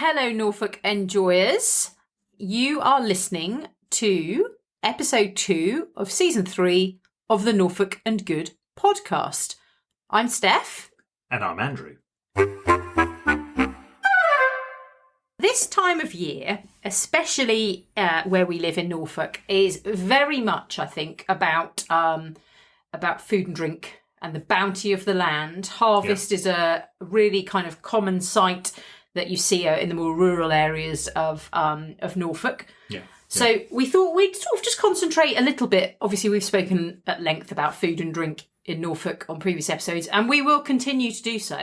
Hello, Norfolk enjoyers. You are listening to episode 2 of season 3 of the Norfolk and Good podcast. I'm Steph. And I'm Andrew. This time of year, especially where we live in Norfolk, is very much, I think, about food and drink and the bounty of the land. Harvest is a really kind of common sight that you see in the more rural areas of Norfolk. So we thought we'd sort of just concentrate a little bit. Obviously, we've spoken at length about food and drink in Norfolk on previous episodes, and we will continue to do so.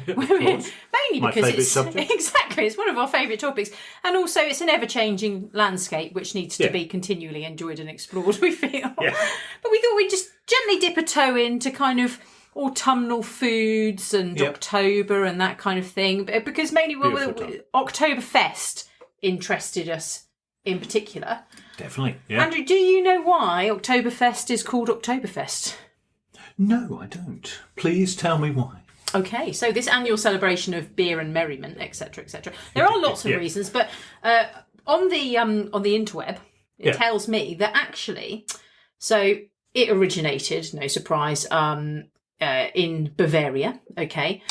Mainly because it's one of our favourite topics, and also it's an ever-changing landscape which needs to be continually enjoyed and explored, we feel. But we thought we'd just gently dip a toe into kind of autumnal foods and October and that kind of thing, because mainly Oktoberfest interested us in particular. Definitely, yeah. Andrew, do you know why Oktoberfest is called Oktoberfest? No, I don't. Please tell me why. Okay, so this annual celebration of beer and merriment, etc., etc. There are lots of reasons, but on the interweb, it tells me that actually, so it originated, no surprise, in Bavaria. Okay,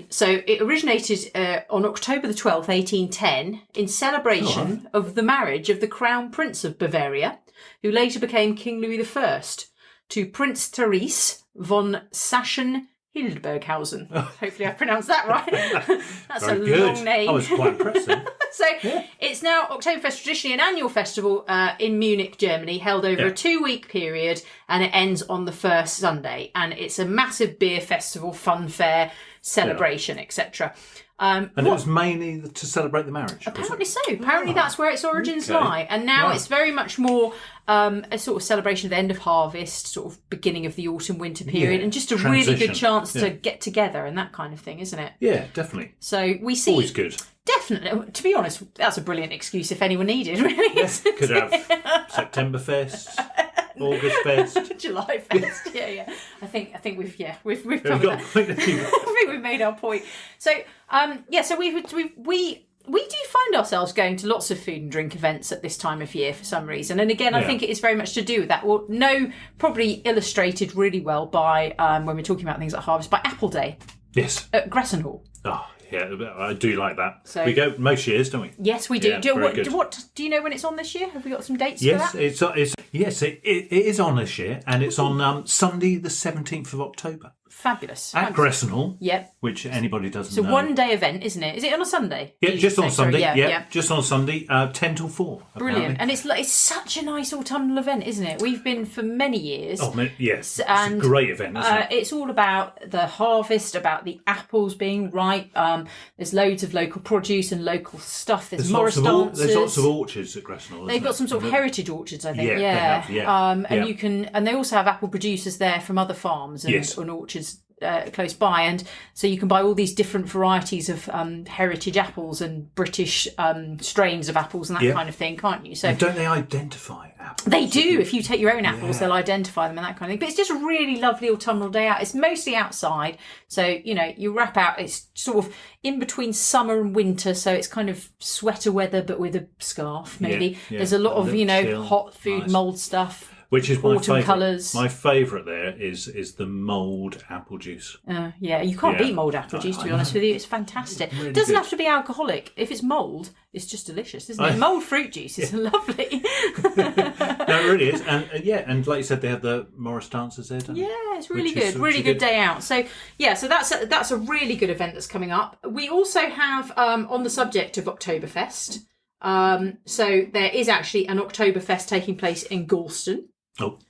so it originated on October the 12th, 1810, in celebration of the marriage of the Crown Prince of Bavaria, who later became King Louis I, to Prince Therese von Sachsen-Hildburghausen. Hopefully I pronounced that right. That's very a long name. I was quite impressed. It's now Oktoberfest, traditionally an annual festival in Munich, Germany, held over a 2-week period, and it ends on the first Sunday. And it's a massive beer festival, fun fair, celebration, etc. And it was mainly to celebrate the marriage? Apparently so. Apparently that's where its origins lie. And now it's very much more a sort of celebration of the end of harvest, sort of beginning of the autumn-winter period, and just a really good chance to get together and that kind of thing, isn't it? Yeah, definitely. So we see... Always good. Definitely. To be honest, that's a brilliant excuse if anyone needed, really. Yes, could have Septemberfest, August Fest, July Fest. Yeah. I think we've covered that. I think we've made our point. So so we do find ourselves going to lots of food and drink events at this time of year for some reason. And again, I think it is very much to do with that. Well, probably illustrated really well by when we're talking about things like harvest, by Apple Day. Yes. At Gresson Hall. Oh. Yeah, I do like that. So, we go most years, don't we? Yes, we do. Yeah, do you know when it's on this year? Have we got some dates for that? It is on this year, and it's on Sunday the 17th of October. Fabulous. At Gresson Hall. Yep. Which anybody doesn't know. It's a one-day event, isn't it? Is it on a Sunday? Yeah, just on Sunday. Just on Sunday, 10 till 4. Brilliant. Apparently. And it's such a nice autumnal event, isn't it? We've been for many years. Oh, yes. And it's a great event, isn't it? It's all about the harvest, about the apples being ripe. There's loads of local produce and local stuff. There's Morris dancers. There's lots of orchards at Gresson Hall. They've got some sort of heritage orchards, I think. Yeah, they have, and you can, and they also have apple producers there from other farms and orchards close by, and so you can buy all these different varieties of heritage apples and British strains of apples and that kind of thing, can't you? So and don't they identify apples? They do. If you take your own apples, they'll identify them and that kind of thing. But it's just a really lovely autumnal day out. It's mostly outside, so you wrap out. It's sort of in between summer and winter, so it's kind of sweater weather, but with a scarf maybe. There's a lot of hot food, mould stuff. Which is my autumn colours. My favourite there is the mulled apple juice. You can't beat mulled apple juice, to be honest with you. It's fantastic. It doesn't have to be alcoholic. If it's mulled, it's just delicious, isn't it? Mulled fruit juice is lovely. No, it really is. And like you said, they have the Morris dancers there, don't they? Yeah, it's really good. Really good day out. So that's a really good event that's coming up. We also have, on the subject of Oktoberfest, so there is actually an Oktoberfest taking place in Galston.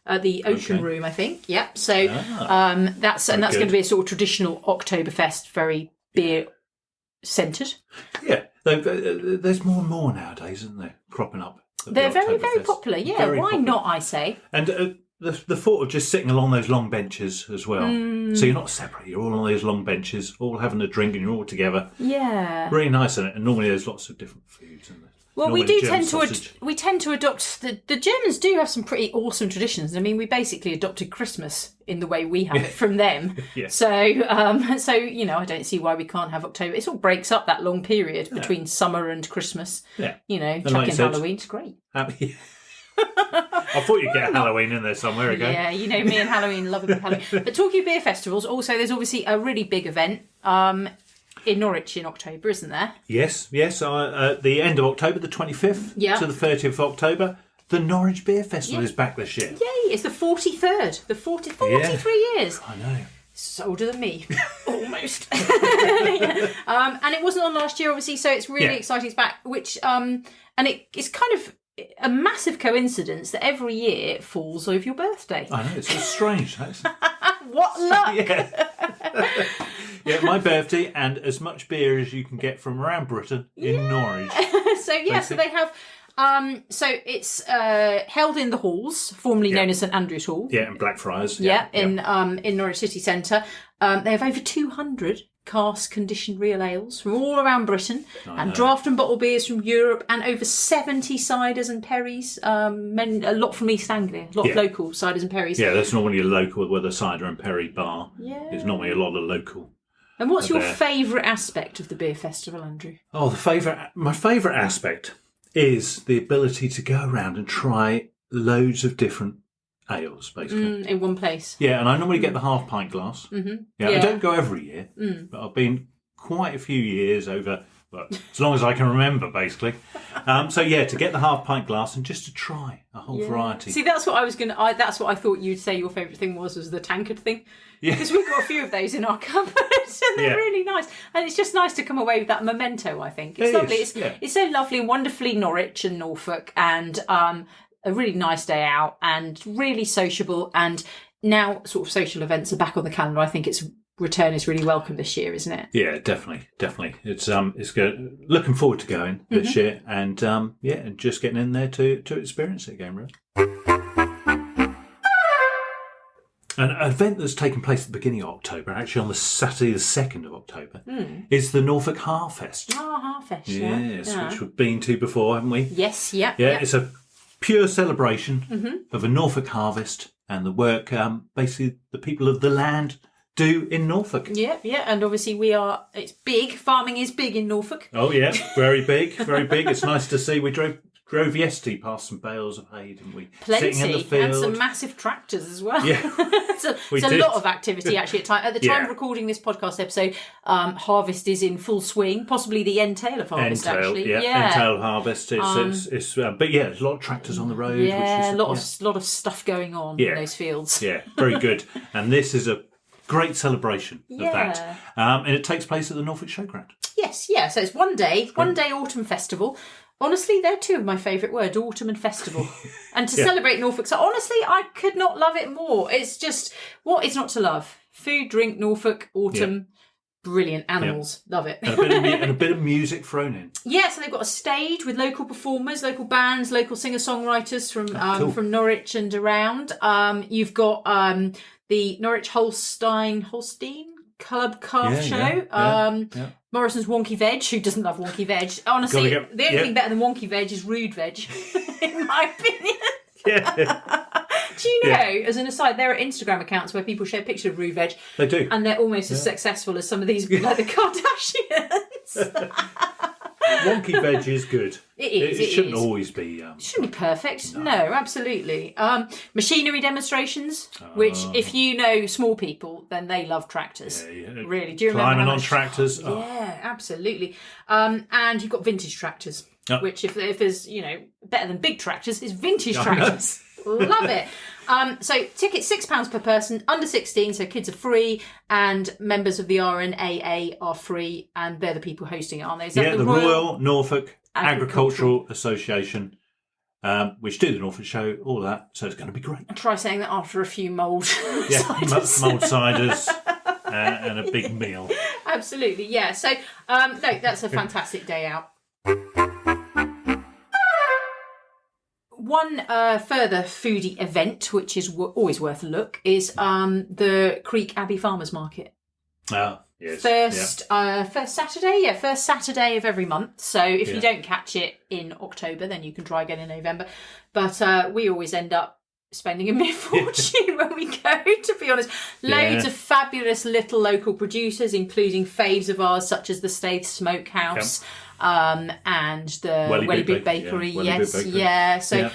At the Ocean Room, I think. Yep. So that's going to be a sort of traditional Oktoberfest, very beer centred. Yeah, there's more and more nowadays, isn't there? Cropping up. They're very, very popular. Yeah, very why popular. Not? I say. And the thought of just sitting along those long benches as well. So you're not separate. You're all on those long benches, all having a drink, and you're all together. Yeah. Really nice, isn't it? And normally there's lots of different foods, isn't there? Well, Normally we do German tend sausage. to adopt the Germans do have some pretty awesome traditions. I mean, we basically adopted Christmas in the way we have it from them. Yeah. So I don't see why we can't have October. It all breaks up that long period between summer and Christmas. Yeah. Chuck like you in said, Halloween, it's great. I thought you'd get Halloween in there somewhere again. Yeah, you know me and Halloween, love a bit of Halloween. But talking of beer festivals, also there's obviously a really big event in Norwich in October, isn't there? Yes. At the end of October, the 25th to the 30th of October, the Norwich Beer Festival is back this year. Yay! It's the 43rd. 43 years. I know. It's older than me, almost. And it wasn't on last year, obviously, so it's really exciting. It's back, which and it's kind of a massive coincidence that every year it falls over your birthday. I know, it's so strange. What luck! Yeah, my birthday and as much beer as you can get from around Britain in Norwich. So they have. So it's held in the halls, formerly known as St Andrew's Hall. Yeah, and Blackfriars. In Norwich City Centre. They have over 200 cask conditioned real ales from all around Britain, and draft and bottle beers from Europe, and over 70 ciders and perries. A lot from East Anglia, a lot of local ciders and perries. Yeah, that's normally a local with a cider and perry bar. Yeah. There's normally a lot of local. And what's your favourite aspect of the beer festival, Andrew? Oh, my favourite aspect is the ability to go around and try loads of different ales, basically. In one place. Yeah, and I normally get the half pint glass. Mm-hmm. Yeah, I don't go every year, but I've been quite a few years over, well, as long as I can remember, basically. To get the half pint glass and just to try a whole variety. See, that's what I was that's what I thought you'd say your favourite thing was the tankard thing. Yeah. Because we've got a few of those in our cupboard and they're really nice. And it's just nice to come away with that memento, I think. It's lovely. It's so lovely and wonderfully Norwich and Norfolk, and a really nice day out and really sociable. And now sort of social events are back on the calendar. I think its return is really welcome this year, isn't it? Yeah, definitely. It's good. Looking forward to going this year, and and just getting in there to experience it again, really. An event that's taking place at the beginning of October, actually on the Saturday the 2nd of October, is the Norfolk Harfest. Oh, Harfest, Yes, which we've been to before, haven't we? Yes, yeah. It's a pure celebration of a Norfolk harvest and the work basically the people of the land do in Norfolk. Yeah, and obviously it's big. Farming is big in Norfolk. Oh yeah, very big, very big. It's nice to see. We drove yesterday past some bales of hay, didn't we? Plenty, sitting in the field. And some massive tractors as well. Yeah, it's a lot of activity actually. At the time of recording this podcast episode, harvest is in full swing. Possibly the entail of harvest, actually. Entail harvest is but there's a lot of tractors on the road. Yeah, a lot of stuff going on in those fields. Yeah, very good. And this is a great celebration of that. And it takes place at the Norfolk Showground. Yes, so it's one day autumn festival. Honestly, they're two of my favourite words, autumn and festival. And to celebrate Norfolk. So honestly, I could not love it more. It's just, what is not to love? Food, drink, Norfolk, autumn, brilliant. Animals, love it. And a bit of music thrown in. Yeah, so they've got a stage with local performers, local bands, local singer-songwriters from Norwich and around. You've got the Norwich Holstein Club Calf Show. Morrison's Wonky Veg. Who doesn't love Wonky Veg? Honestly, the only thing better than Wonky Veg is Rude Veg, in my opinion. Do you know, as an aside, there are Instagram accounts where people share pictures of Rude Veg. They do. And they're almost as successful as some of these, like the Kardashians. Wonky Veg is good. It is. It shouldn't always be. It shouldn't be perfect. No, absolutely. Machinery demonstrations, which, if you know small people, then they love tractors. Really. Do you remember climbing on tractors? Yeah, absolutely. And you've got vintage tractors, which if there's better than big tractors, is vintage tractors. Love it. So tickets £6 per person, under 16, so kids are free, and members of the RNAA are free, and they're the people hosting it, aren't they? Is that the Royal Norfolk Agricultural Association, which do the Norfolk Show, all that. So it's going to be great. Try saying that after a few mould mould ciders and a big meal. Absolutely, yeah. So no, that's a fantastic day out. One further foodie event, which is always worth a look, is the Creek Abbey Farmers Market. Yes. First Saturday of every month. So if you don't catch it in October, then you can try again in November. But we always end up spending a mere fortune when we go, to be honest. Loads of fabulous little local producers, including faves of ours, such as the Staithe Smokehouse. And the Welly Big Bakery, So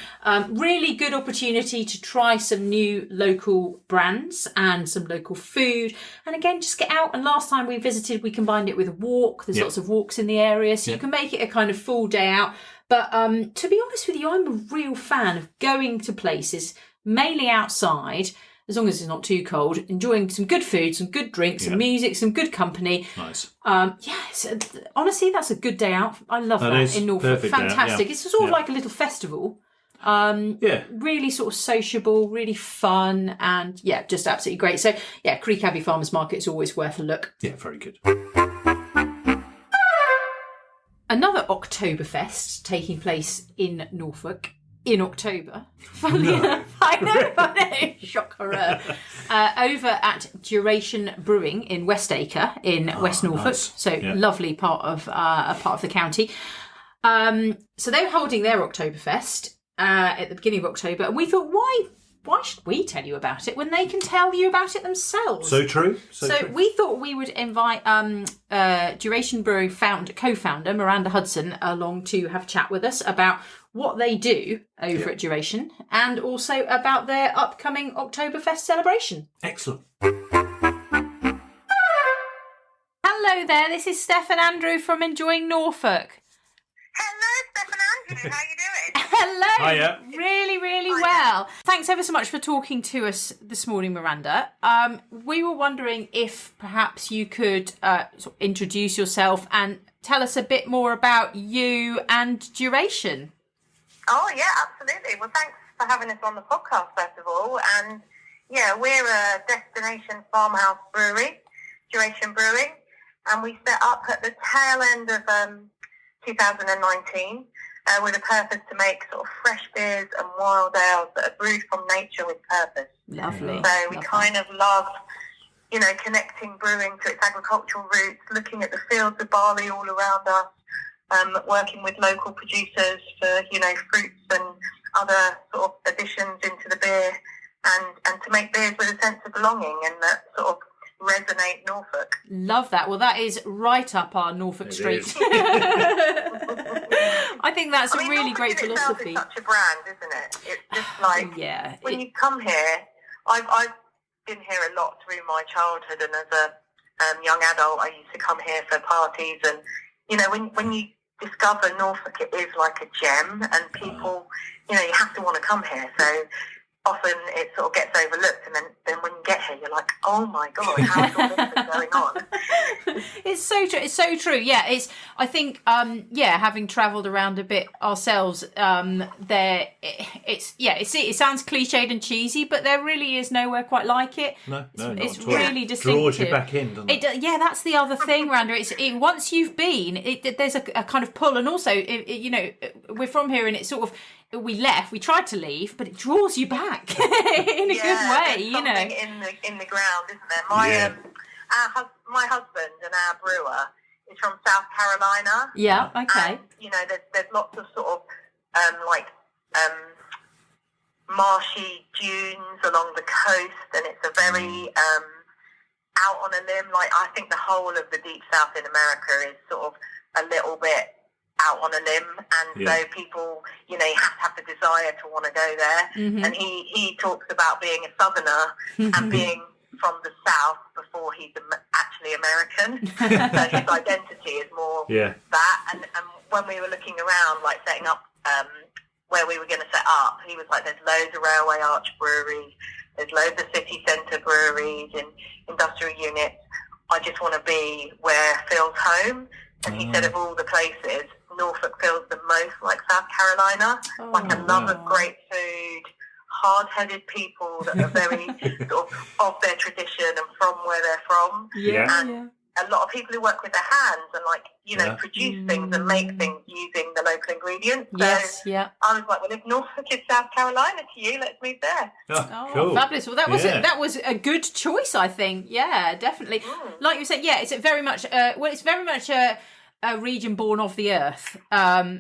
really good opportunity to try some new local brands and some local food. And again, just get out. And last time we visited, we combined it with a walk. There's lots of walks in the area, so you can make it a kind of full day out. But to be honest with you, I'm a real fan of going to places, mainly outside, as long as it's not too cold, enjoying some good food, some good drinks, some music, some good company. Nice. Honestly, that's a good day out. I love that in Norfolk. Fantastic. It's sort of like a little festival. Really sort of sociable, really fun, and just absolutely great. So Creek Abbey Farmers Market is always worth a look. Yeah, very good. Another Oktoberfest taking place in Norfolk in October. Funnily enough, I know, shock horror. Over at Duration Brewing in Westacre in West Norfolk. Nice. So lovely part of the county. So they were holding their Oktoberfest at the beginning of October, and we thought, why should we tell you about it when they can tell you about it themselves? So true. So true. We thought we would invite Duration Brewing co-founder Miranda Hudson along to have a chat with us about what they do over at Duration and also about their upcoming Oktoberfest celebration. Excellent. Hello there, this is Steph and Andrew from Enjoying Norfolk. Hello, Steph and Andrew. How are you doing? Hello. Hiya. Really well. Thanks ever so much for talking to us this morning, Miranda. We were wondering if perhaps you could sort of introduce yourself and tell us a bit more about you and Duration. Oh, yeah, absolutely. Well, thanks for having us on the podcast, first of all. And, we're a destination farmhouse brewery, Duration Brewing, and we set up at the tail end of 2019 with a purpose to make sort of fresh beers and wild ales that are brewed from nature with purpose. Lovely. So we kind of loved, connecting brewing to its agricultural roots, looking at the fields of barley all around us, working with local producers for, fruits and other sort of additions into the beer, and to make beers with a sense of belonging and that sort of resonate Norfolk. Love that. Well, that is right up our Norfolk street. I think that's a really Norfolk great philosophy. It's such a brand, isn't it? It's just like when you come here. I've been here a lot through my childhood, and as a young adult, I used to come here for parties. And when you discover Norfolk, it is like a gem, and people, you have to want to come here. So often it sort of gets overlooked, and then when you get here, you're like, oh my God, how's all this been going on? It's so true. It's so true. Yeah, I think, having travelled around a bit ourselves, it sounds cliched and cheesy, but there really is nowhere quite like it. No, it's not at all. really distinctive. Draws you back in, doesn't it? Yeah, that's the other thing, Miranda. Once you've been, there's a kind of pull, and also, we're from here, and it's sort of. We tried to leave, but it draws you back in a good way, in the ground, isn't there? My husband and our brewer is from South Carolina. Yeah, okay. And, there's lots of sort of marshy dunes along the coast, and it's a very out on a limb. Like, I think the whole of the Deep South in America is sort of a little bit out on a limb, and so people, you have to have the desire to want to go there. Mm-hmm. And he talks about being a southerner and being from the South before he's actually American. So his identity is more that. And when we were looking around, like setting up where we were going to set up, he was like, there's loads of railway arch breweries, there's loads of city centre breweries and industrial units. I just want to be where it feels home. And he said of all the places, Norfolk feels the most like South Carolina, like a love of great food, hard-headed people that are very sort of their tradition and from where they're from. Yeah. And a lot of people who work with their hands and like, you know, produce things and make things using the local ingredients. Yes, so I was like, well, if Norfolk is South Carolina to you, let's move there. Cool. Fabulous. Well, that was a good choice, I think. Yeah, definitely. Like you said, it's very much it's very much a region born of the earth.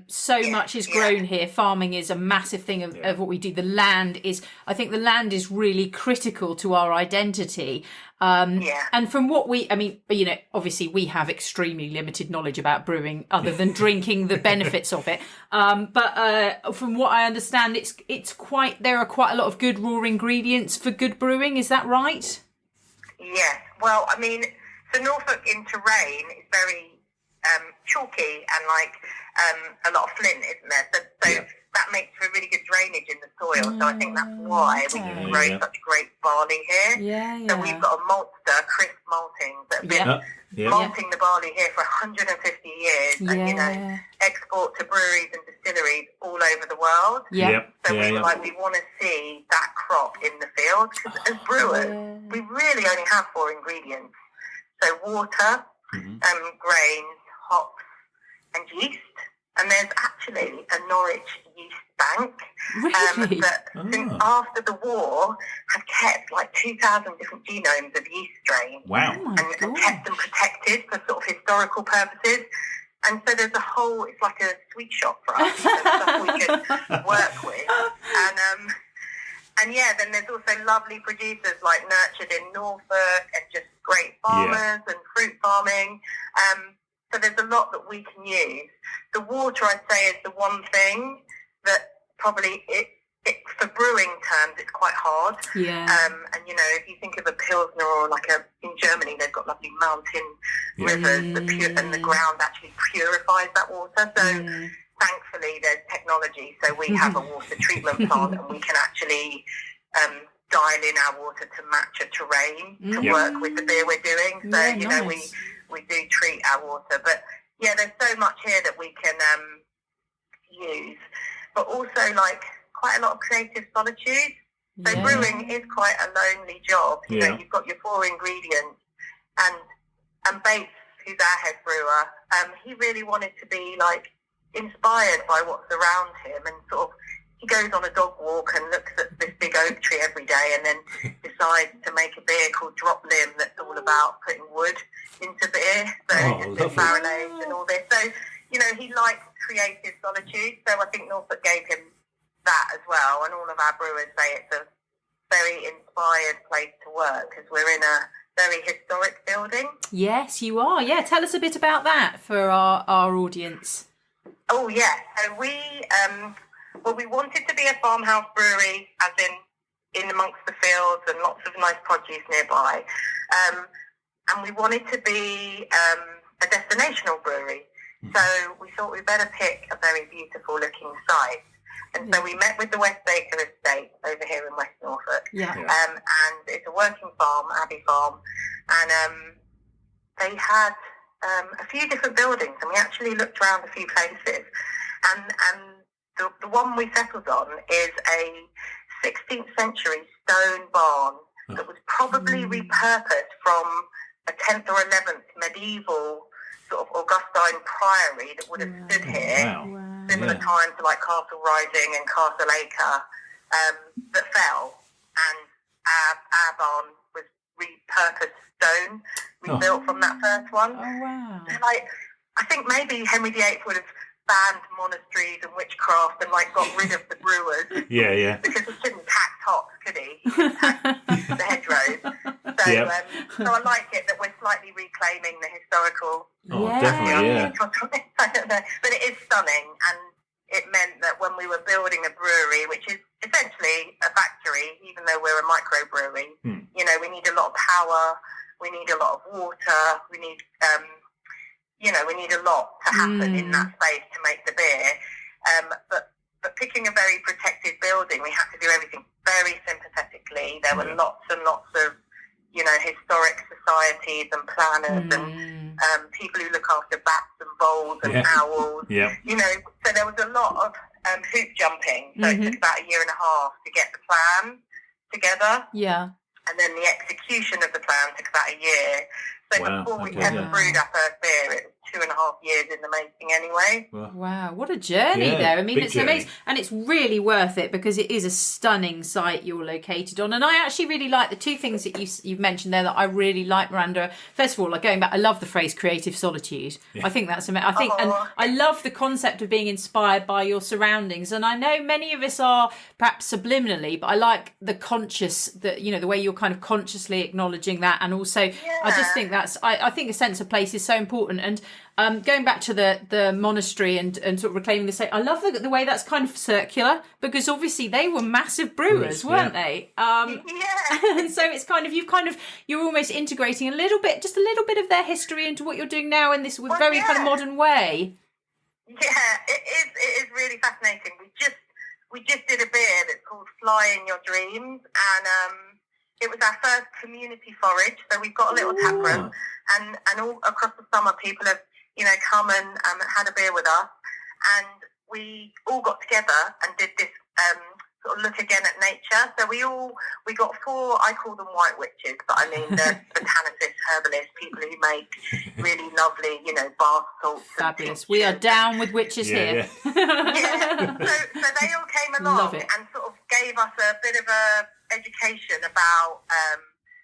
So much is grown here. Farming is a massive thing of what we do. I think the land is really critical to our identity. And from what you know, obviously we have extremely limited knowledge about brewing other than drinking the benefits of it. But from what I understand, there are quite a lot of good raw ingredients for good brewing. Is that right? Yes. Well, I mean, so Norfolk in terrain is very chalky and like a lot of flint, isn't there? So that makes for really good drainage in the soil. So I think that's why we can grow such great barley here. So we've got a maltster, crisp maltings, that have been malting the barley here for 150 years, and you know, export to breweries and distilleries all over the world. So we were like, we want to see that crop in the field. Because as brewers, we really only have 4 ingredients. So water, grains, hops, and yeast. And there's actually a Norwich yeast bank that since after the war have kept like 2,000 different genomes of yeast strains. Wow. And kept them protected for sort of historical purposes. And so there's it's like a sweet shop for us. There's stuff we can work with. And then there's also lovely producers like Nurtured in Norfolk and just great farmers and fruit farming. So there's a lot that we can use. The water, I'd say, is the one thing that probably for brewing terms, it's quite hard. And you know, if you think of a Pilsner or in Germany, they've got lovely mountain rivers, and the ground actually purifies that water. So thankfully, there's technology. So we have a water treatment plant, and we can actually dial in our water to match a terrain to work with the beer we're doing. So you know, we do treat our water, but there's so much here that we can use, but also like quite a lot of creative solitude. So brewing is quite a lonely job. You know, you've got your 4 ingredients, and Bates, who's our head brewer, he really wanted to be like inspired by what's around him, and sort of he goes on a dog walk and looks at this big oak tree every day, and then decides to make a beer called Drop Limb that's all about putting wood into beer. So it's marinades and all this. So, you know, he likes creative solitude. So I think Norfolk gave him that as well. And all of our brewers say it's a very inspired place to work because we're in a very historic building. Yes, you are. Yeah, tell us a bit about that for our audience. Oh, yeah. So we wanted to be a farmhouse brewery, as in amongst the fields and lots of nice produce nearby. And we wanted to be a destinational brewery. So we thought we'd better pick a very beautiful looking site. And so we met with the West Acre Estate over here in West Norfolk. And it's a working farm, Abbey Farm. And they had a few different buildings, and we actually looked around a few places. And the one we settled on is a 16th century stone barn that was probably repurposed from a 10th or 11th medieval sort of Augustine priory that would have stood here, similar time to like Castle Rising and Castle Acre, that fell, and our barn was repurposed stone, rebuilt from that first one. So, like, I think maybe Henry VIII would have banned monasteries and witchcraft and like got rid of the brewers. Because he couldn't tax hops, could he? He couldn't tax the hedgerows. So I like it that we're slightly reclaiming the historical. Definitely, I don't know, but it is stunning, and it meant that when we were building a brewery, which is essentially a factory, even though we're a microbrewery, you know, we need a lot of power, we need a lot of water, we need we need a lot to happen in that space to make the beer. But picking a very protected building, we had to do everything very sympathetically. There were lots and lots of, you know, historic societies and planners and people who look after bats and voles and owls. You know, so there was a lot of hoop jumping. So it took about a year and a half to get the plan together. And then the execution of the plan took about a year. So before we ever brewed our first beer, it was 2.5 years in the making anyway. Wow, what a journey there. I mean, it's amazing. And it's really worth it because it is a stunning site you're located on. And I actually really like the two things that you've mentioned there that I really like, Miranda. First of all, like going back, I love the phrase creative solitude. Yeah. I think that's amazing. I think, and I love the concept of being inspired by your surroundings. And I know many of us are perhaps subliminally, but I like the conscious, the way you're kind of consciously acknowledging that. And also, I just think I think a sense of place is so important. And going back to the monastery and sort of reclaiming the site, I love the way that's kind of circular because obviously they were massive brewers, weren't they? And so it's kind of you're almost integrating just a little bit of their history into what you're doing now in this very kind of modern way. Yeah, it is really fascinating. We just did a beer that's called Fly in Your Dreams, and it was our first community forage. So we've got a little tap room, and all across the summer people have come and had a beer with us, and we all got together and did this sort of look again at nature. So we got 4, I call them white witches, but I mean they're botanists, herbalists, people who make really lovely, bath salts. Fabulous. We are down with witches here. Yeah. So they all came along and sort of gave us a bit of a education about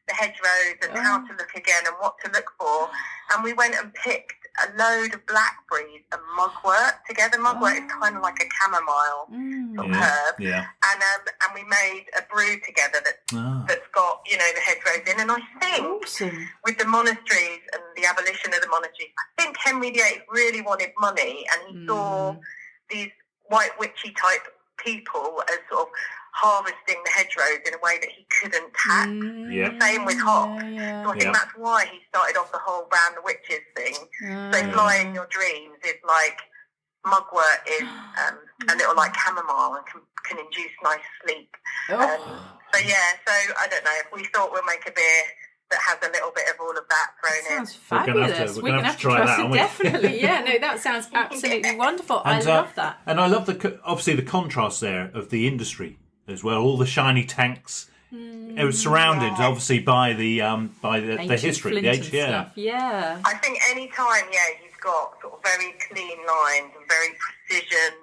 the hedgerows and how to look again and what to look for. And we went and picked a load of blackberries and mugwort together. Mugwort is kind of like a chamomile sort of herb. Yeah. And we made a brew together that's got, the hedgerows in. And I think with the monasteries and the abolition of the monasteries, I think Henry VIII really wanted money, and he saw these white witchy type people as sort of harvesting the hedgerows in a way that he couldn't tax. Same with hops. So I think that's why he started off the whole ban the witches thing. So Fly in Your Dreams is like mugwort is a little like chamomile and can induce nice sleep. So I don't know, if we thought we'll make a beer that has a little bit of all of that thrown in. Sounds fabulous. We're going to have to try that, definitely. That sounds absolutely wonderful. And, I love that. And I love obviously the contrast there of the industry as well. All the shiny tanks. It was surrounded obviously by the history, the age. Stuff. Yeah. I think any time, you've got sort of very clean lines and very precision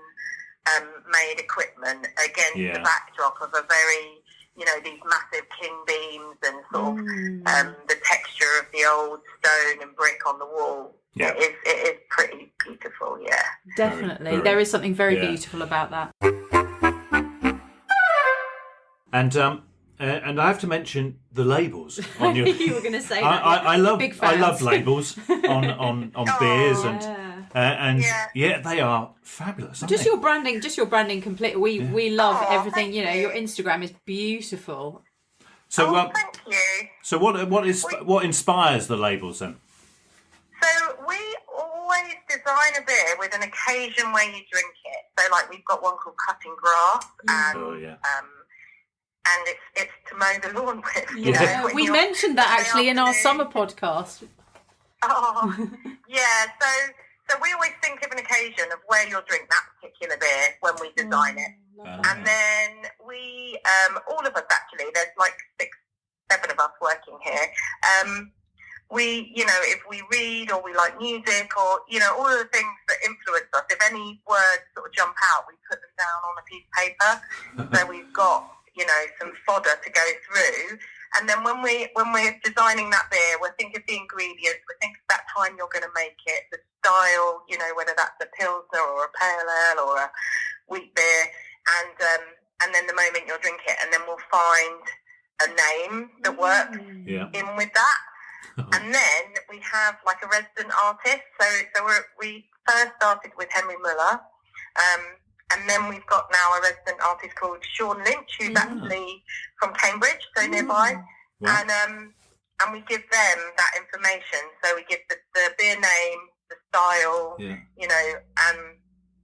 made equipment against the backdrop of a very, these massive king beams and sort of the texture of the old stone and brick on the wall. Yeah. It is pretty beautiful, Definitely. Very, there is something very beautiful about that. And I have to mention the labels on your. You were going to say that. I love labels on beers and they are fabulous. Just your branding complete. We love everything. Your Instagram is beautiful. So thank you. So what inspires the labels then? So we always design a beer with an occasion where you drink it. So like we've got one called Cutting Grass and it's to mow the lawn with. We mentioned that actually in our summer podcast. So we always think of an occasion of where you'll drink that particular beer when we design it. And then we, all of us actually, there's like 6-7 of us working here. We, if we read or we like music or, all of the things that influence us, if any words sort of jump out, we put them down on a piece of paper. So we've got, some fodder to go through. And then when we're designing that beer, we think of the ingredients, we think of that time you're going to make it, the style, whether that's a Pilsner or a Pale Ale or a wheat beer, and then the moment you'll drink it, and then we'll find a name that works in with that. And then we have like a resident artist. So we first started with Henry Muller, and then we've got now a resident artist called Sean Lynch, who's actually from Cambridge, so nearby. Wow. And we give them that information. So we give the beer name, the style, and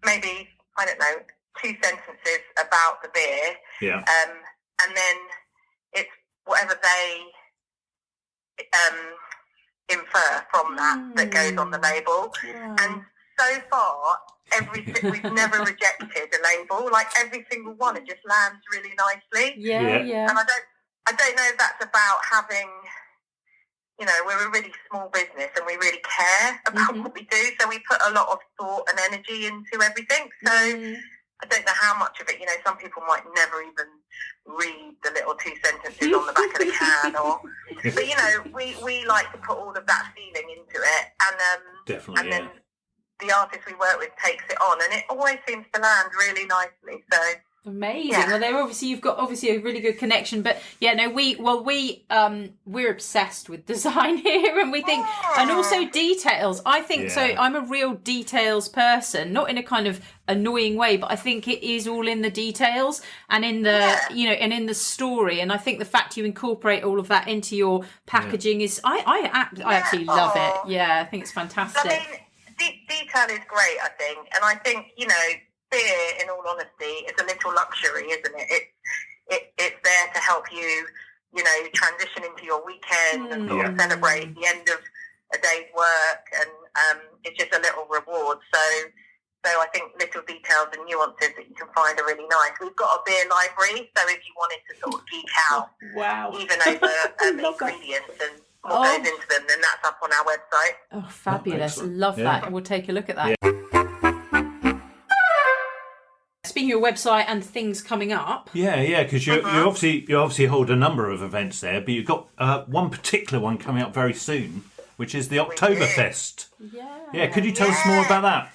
maybe, I don't know, 2 sentences about the beer. Yeah. And then it's whatever they infer from that goes on the label. Yeah. And so far, we've never rejected a label. Like every single one, it just lands really nicely. Yeah. And I don't know if that's about having, you know, we're a really small business and we really care about what we do. So we put a lot of thought and energy into everything. So I don't know how much of it, you know, some people might never even read the little 2 sentences on the back of the can but, you know, we like to put all of that feeling into it. And, definitely, and then the artist we work with takes it on and it always seems to land really nicely. So amazing. Well, you've got a really good connection, but we're obsessed with design here, and we think, and also details. I think so. I'm a real details person, not in a kind of annoying way, but I think it is all in the details and in the and in the story. And I think the fact you incorporate all of that into your packaging is, I absolutely love it. Yeah, I think it's fantastic. I mean, detail is great, I think, and I think, you know, beer, in all honesty, is a little luxury, isn't it? It's there to help you, you know, transition into your weekend and sort of celebrate the end of a day's work, and it's just a little reward. So I think little details and nuances that you can find are really nice. We've got a beer library, so if you wanted to sort of geek out, even over ingredients and what goes into them, then that's up on our website. Oh, fabulous! Love that. We'll take a look at that. Speaking of your website and things coming up, because you obviously hold a number of events there, but you've got one particular one coming up very soon, which is the Oktoberfest. Could you tell us more about that?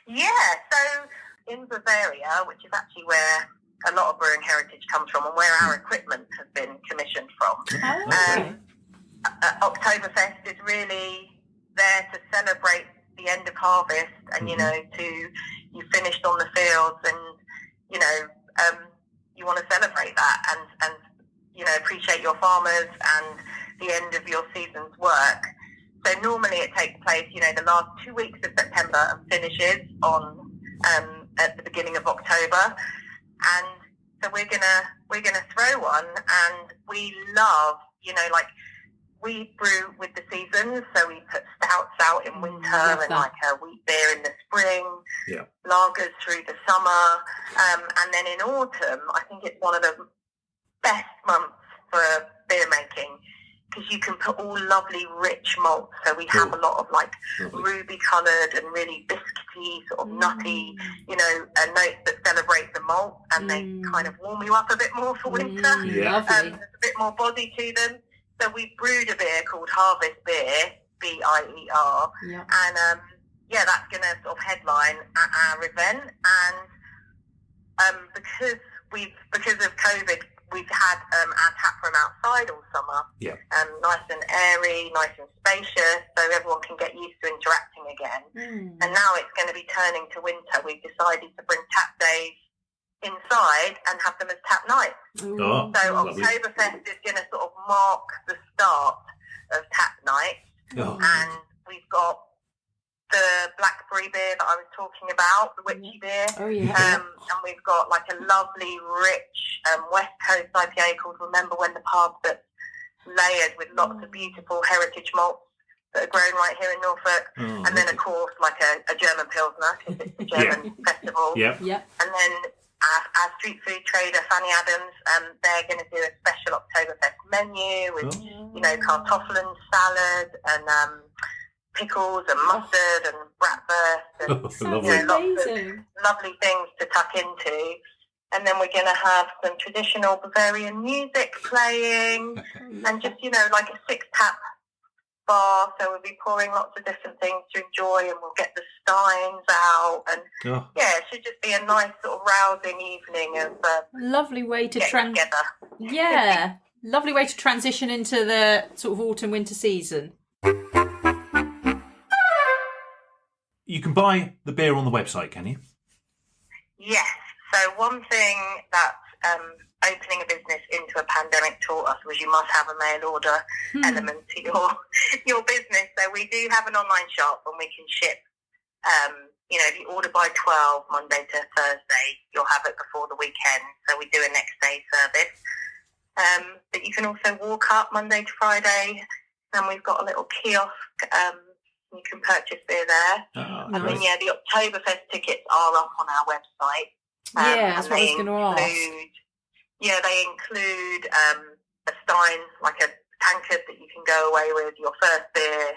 So in Bavaria, which is actually where a lot of brewing heritage comes from and where our equipment has been commissioned from, Oktoberfest is really there to celebrate the end of harvest and, you know, you finished on the fields and, you know, you want to celebrate that and, you know, appreciate your farmers and the end of your season's work. So normally it takes place, you know, the last 2 weeks of September and finishes on at the beginning of October. And so we're gonna throw one, and we love, you know, like, we brew with the seasons, so we put stouts out in winter and like a wheat beer in the spring, lagers through the summer, and then in autumn, I think it's one of the best months for beer making because you can put all lovely rich malts. So we have a lot of like ruby coloured and really biscuity, sort of nutty, you know, notes that celebrate the malt, and they kind of warm you up a bit more for winter. There's a bit more body to them. So we brewed a beer called Harvest Beer, BIER, and that's going to sort of headline at our event. And because of COVID, we've had our tap room outside all summer, nice and airy, nice and spacious, so everyone can get used to interacting again. And now it's going to be turning to winter. We've decided to bring tap days inside and have them as tap nights. So Oktoberfest is going to sort of mark the start of tap nights, and we've got the blackberry beer that I was talking about, the witchy beer, and we've got like a lovely rich West Coast IPA called Remember When the Pub, that's layered with lots of beautiful heritage malts that are grown right here in Norfolk, and then of course like a German Pilsner because it's the German festival, and then our street food trader, Fanny Adams, they're going to do a special Oktoberfest menu with, you know, kartoffeln salad and pickles and mustard and bratwurst and you know, lots of lovely things to tuck into. And then we're going to have some traditional Bavarian music playing and just, you know, like a 6-tap bar, so we'll be pouring lots of different things to enjoy, and we'll get the steins out, and it should just be a nice sort of rousing evening of lovely way to together. Lovely way to transition into the sort of autumn winter season. You can buy the beer on the website, can you? Yes. So one thing that opening a business into a pandemic taught us was you must have a mail order element to your business. So we do have an online shop, and we can ship, you know, if you order by 12 Monday to Thursday, you'll have it before the weekend. So we do a next day service. But you can also walk up Monday to Friday, and we've got a little kiosk. You can purchase beer there. And then, the Oktoberfest tickets are up on our website. That's what I was going to ask. They include a stein, like a tankard that you can go away with, your first beer,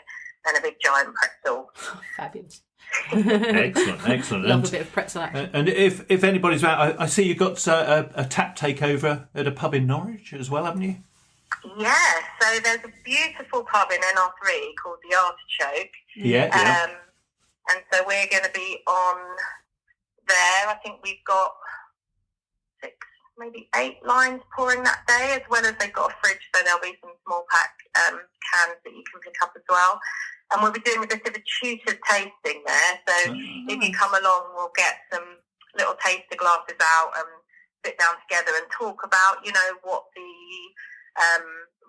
and a big giant pretzel. Fabulous. Excellent. Love a bit of pretzel action. And if anybody's out, I see you've got a tap takeover at a pub in Norwich as well, haven't you? Yeah, so there's a beautiful pub in NR3 called the Artichoke. Yeah. And so we're going to be on there. I think we've got 6, maybe 8 lines pouring that day, as well as they've got a fridge, so there'll be some small pack cans that you can pick up as well. And we'll be doing a bit of a tutored tasting there. So if you come along, we'll get some little taster glasses out and sit down together and talk about, what the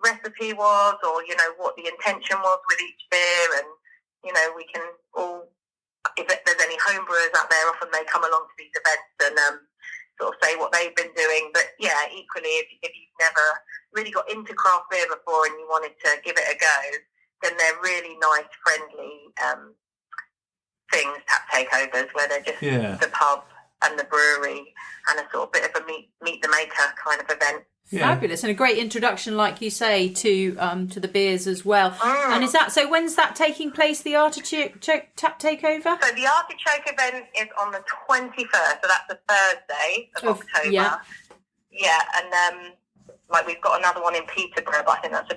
recipe was, or, what the intention was with each beer. And, we can all, if there's any home brewers out there, often they come along to these events and sort of say what they've been doing. But, yeah, equally, if you've never really got into craft beer before and you wanted to give it a go, then they're really nice, friendly things, tap takeovers, where they're just the pub and the brewery and a sort of bit of a meet the maker kind of event. Yeah. Fabulous, and a great introduction, like you say, to the beers as well. And is that so? When's that taking place? The Artichoke tap takeover? So the Artichoke event is on the 21st, so that's a Thursday of October. Yeah, and we've got another one in Peterborough, but I think that's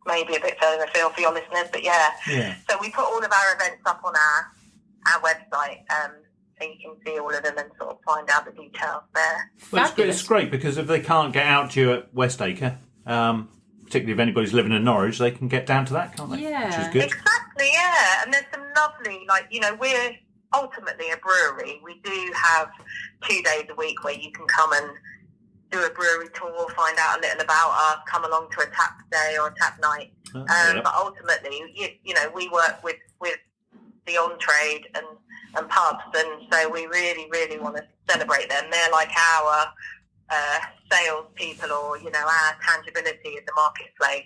maybe a bit further afield for your listeners. But yeah. So we put all of our events up on our website. So you can see all of them and sort of find out the details there. Well, it's great because if they can't get out to you at Westacre, particularly if anybody's living in Norwich, they can get down to that, can't they? Yeah. Which is good. Exactly, yeah. And there's some lovely, we're ultimately a brewery. We do have 2 days a week where you can come and do a brewery tour, find out a little about us, come along to a tap day or a tap night. But ultimately, we work with the on-trade and pubs, and so we really, really want to celebrate them. They're like our sales people, or our tangibility in the marketplace.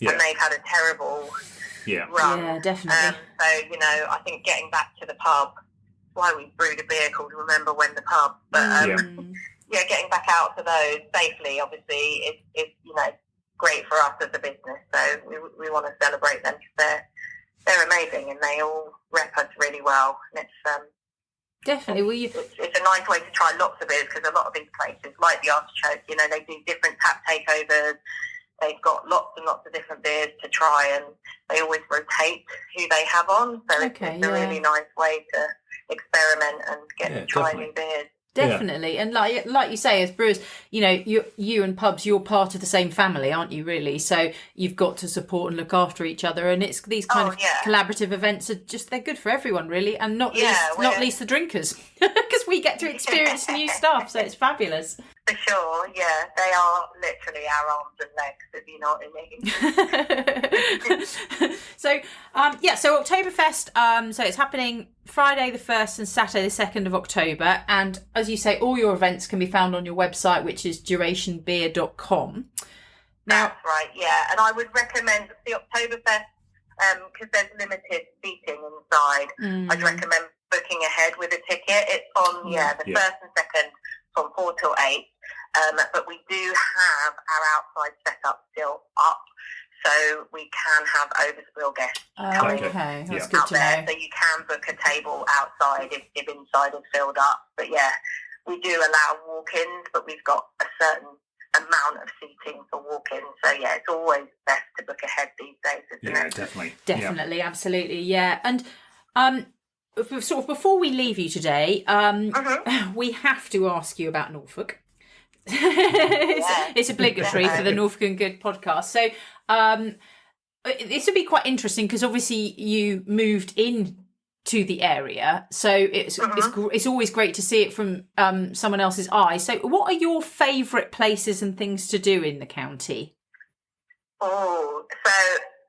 And they've had a terrible run. Yeah, definitely. So I think getting back to the pub, why we brewed a beer called Remember When the Pub, but getting back out to those safely, obviously, is great for us as a business. So we want to celebrate them because they're amazing and they all rep us really well. And it's definitely. It's a nice way to try lots of beers, because a lot of these places, like the Artichoke, they do different tap takeovers. They've got lots and lots of different beers to try, and they always rotate who they have on. So it's a really nice way to experiment and get to try new beers. Definitely, and like you say, as brewers, you and pubs, you're part of the same family, aren't you? Really, so you've got to support and look after each other, and it's these kind of collaborative events they're good for everyone, really, and not least the drinkers, because we get to experience new stuff. So it's fabulous. For sure, yeah, they are literally our arms and legs, if you know what I mean. So Oktoberfest, so it's happening Friday the 1st and Saturday the 2nd of October, and as you say, all your events can be found on your website, which is durationbeer.com. Now, that's right, yeah, and I would recommend the Oktoberfest, because there's limited seating inside. I'd recommend booking ahead with a ticket. It's on, the 1st and 2nd from 4 till 8. But we do have our outside setup still up, so we can have overspill guests coming that's good to there. know. So you can book a table outside if inside is filled up. But yeah, we do allow walk-ins, but we've got a certain amount of seating for walk-ins. So yeah, it's always best to book ahead these days, isn't it? Definitely, absolutely, yeah. And sort of before we leave you today, we have to ask you about Norfolk. It's obligatory for the Norfolk and Good podcast. So this would be quite interesting, because obviously you moved in to the area, so it's always great to see it from someone else's eyes. So what are your favourite places and things to do in the county? Oh, so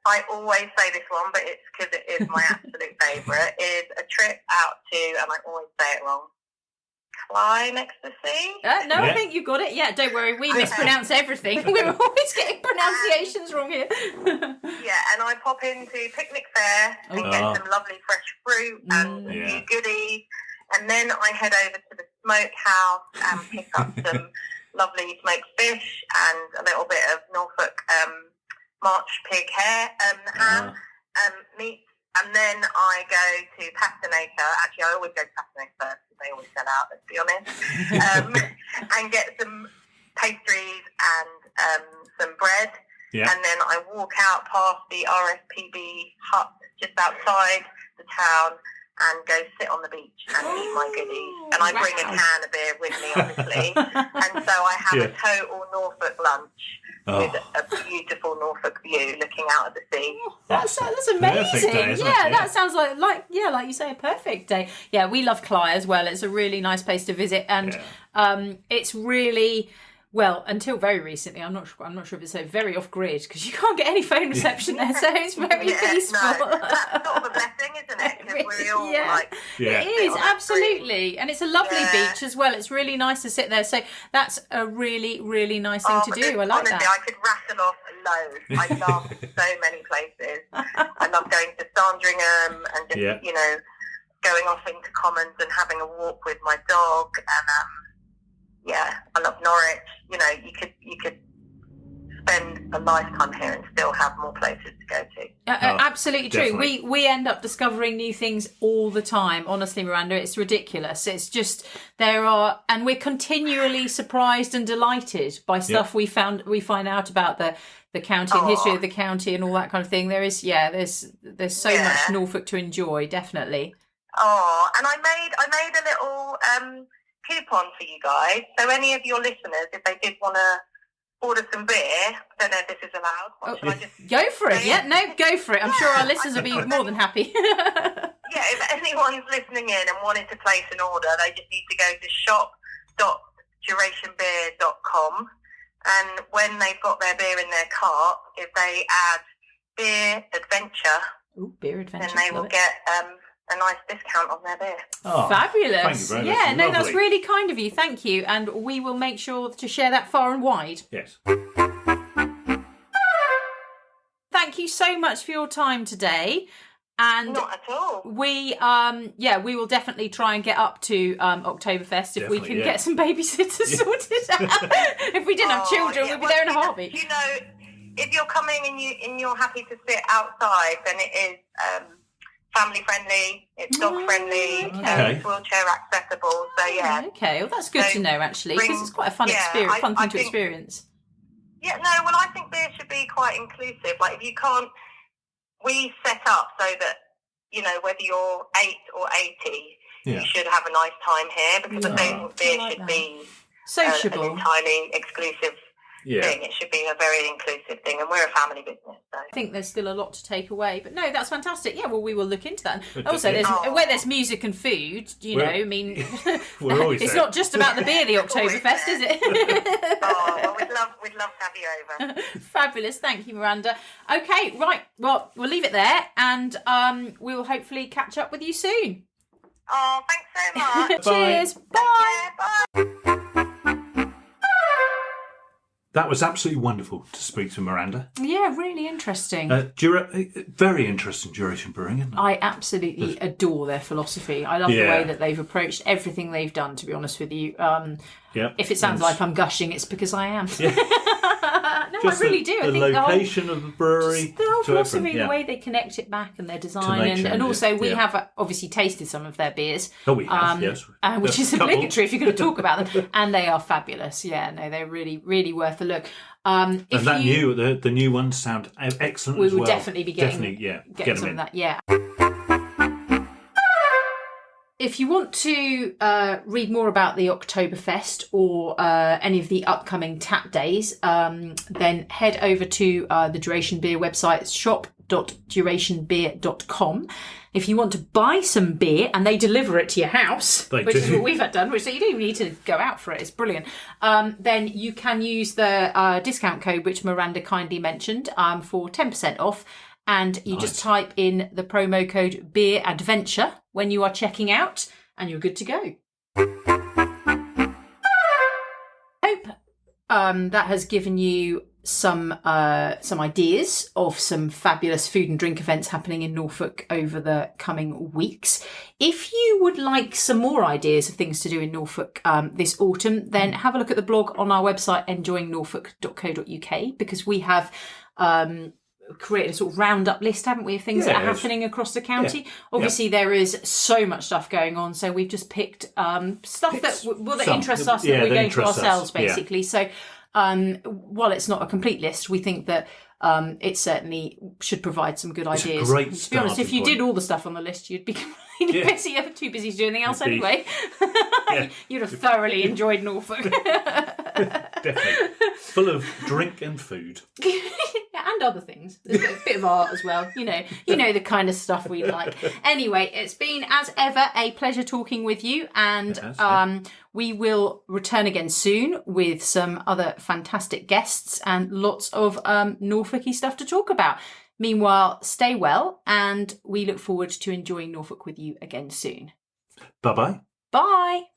I always say this one, but it's because it is my absolute favourite, is a trip out to, and I always say it wrong, Clyde Ecstasy? I think you got it. Yeah, don't worry. We mispronounce everything. We're always getting pronunciations wrong here. And I pop into Picnic Fair and get some lovely fresh fruit and a few goodies. And then I head over to the smokehouse and pick up some lovely smoked fish and a little bit of Norfolk March pig ham, meat. And then I go to Pastinator. Actually, I always go to Pastinator first because they always sell out, let's be honest. And get some pastries and some bread. Yeah. And then I walk out past the RSPB hut just outside the town and go sit on the beach and eat my goodies. And I bring a can of beer with me, obviously. And so I have a total Norfolk lunch with a beautiful Norfolk view looking out at the sea. Oh, that's amazing. Day, that sounds like you say, a perfect day. Yeah, we love Cly as well. It's a really nice place to visit, and it's really... Well, until very recently, I'm not sure if it's so very off grid because you can't get any phone reception there, so it's very peaceful. No, that's sort of a blessing, isn't it? Because we're all it is absolutely, and it's a lovely beach as well. It's really nice to sit there. So that's a really, really nice thing to do. I like honestly, that. I could rattle off loads. I love so many places. I love going to Sandringham and just going off into Commons and having a walk with my dog and. I love Norwich. You know, you could spend a lifetime here and still have more places to go to. Absolutely definitely. True. We end up discovering new things all the time. Honestly, Miranda, it's ridiculous. It's just and we're continually surprised and delighted by stuff we find out about the county and history of the county and all that kind of thing. There's so much Norfolk to enjoy. Definitely. Oh, and I made a little. Coupon for you guys. So any of your listeners, if they did want to order some beer, I don't know if this is allowed. Should I just go for it? Yeah, no, go for it. I'm sure our listeners will be more than happy. If anyone's listening in and wanted to place an order, they just need to go to shop.durationbeer.com, and when they've got their beer in their cart, if they add Beer Adventure, then they will get a nice discount on their beer. Oh, fabulous. Thank you, Brenda. That's really kind of you. Thank you. And we will make sure to share that far and wide. Yes. Thank you so much for your time today. And not at all. We will definitely try and get up to Oktoberfest if we can get some babysitters sorted out. If we didn't have children, we'd be there in a heartbeat. You know, if you're coming and you're happy to sit outside, then it is family friendly, it's dog friendly, it's wheelchair accessible. So okay, well that's good to know actually, because it's quite a fun experience, fun thing to experience. Yeah, no, well I think beer should be quite inclusive. Like if you can't, we set up so that whether you're 8 or 80, you should have a nice time here because I don't think beer should be sociable, an entirely exclusive thing. It should be a very inclusive thing, and we're a family business. So. I think there's still a lot to take away, but no, that's fantastic. Yeah, well, we will look into that. Also, where there's music and food, I mean, it's not just about the beer, the Oktoberfest, is it? We'd love to have you over. Fabulous, thank you, Miranda. Okay, right, well, we'll leave it there, and we'll hopefully catch up with you soon. Oh, thanks so much. Cheers. Bye. Bye. That was absolutely wonderful to speak to Miranda. Yeah, really interesting. Very interesting duration brewing, isn't it? I absolutely adore their philosophy. I love the way that they've approached everything they've done, to be honest with you. If it sounds like I'm gushing, it's because I am. Yeah. No, I really do. The location of the brewery. The whole philosophy, the way they connect it back and their design. And also we have obviously tasted some of their beers. Oh, we have, yes. Which is obligatory if you're going to talk about them. And they are fabulous. Yeah, no, they're really, really worth a look. The new ones sound excellent as well. We will definitely be getting some of that, If you want to read more about the Oktoberfest or any of the upcoming tap days, then head over to the Duration Beer website, shop.durationbeer.com. If you want to buy some beer and they deliver it to your house, which is what we've done, so you don't even need to go out for it, it's brilliant, then you can use the discount code which Miranda kindly mentioned for 10% off. And you just type in the promo code Beer Adventure when you are checking out, and you're good to go. Hope that has given you some ideas of some fabulous food and drink events happening in Norfolk over the coming weeks. If you would like some more ideas of things to do in Norfolk this autumn, then have a look at the blog on our website, enjoyingnorfolk.co.uk, because we have created a sort of roundup list, haven't we, of things that are happening across the county. Obviously there is so much stuff going on, so we've just picked stuff that interests us, that we're going to ourselves basically. So while it's not a complete list, we think that it certainly should provide some good ideas. Great, to be honest, if you did all the stuff on the list, you'd be completely busy, too busy to do anything else anyway. You'd have thoroughly enjoyed Norfolk. Definitely. Full of drink and food. And other things. There's a bit of art as well. You know the kind of stuff we like. Anyway, it's been, as ever, a pleasure talking with you. And we will return again soon with some other fantastic guests and lots of Norfolky stuff to talk about. Meanwhile, stay well, and we look forward to enjoying Norfolk with you again soon. Bye-bye. Bye.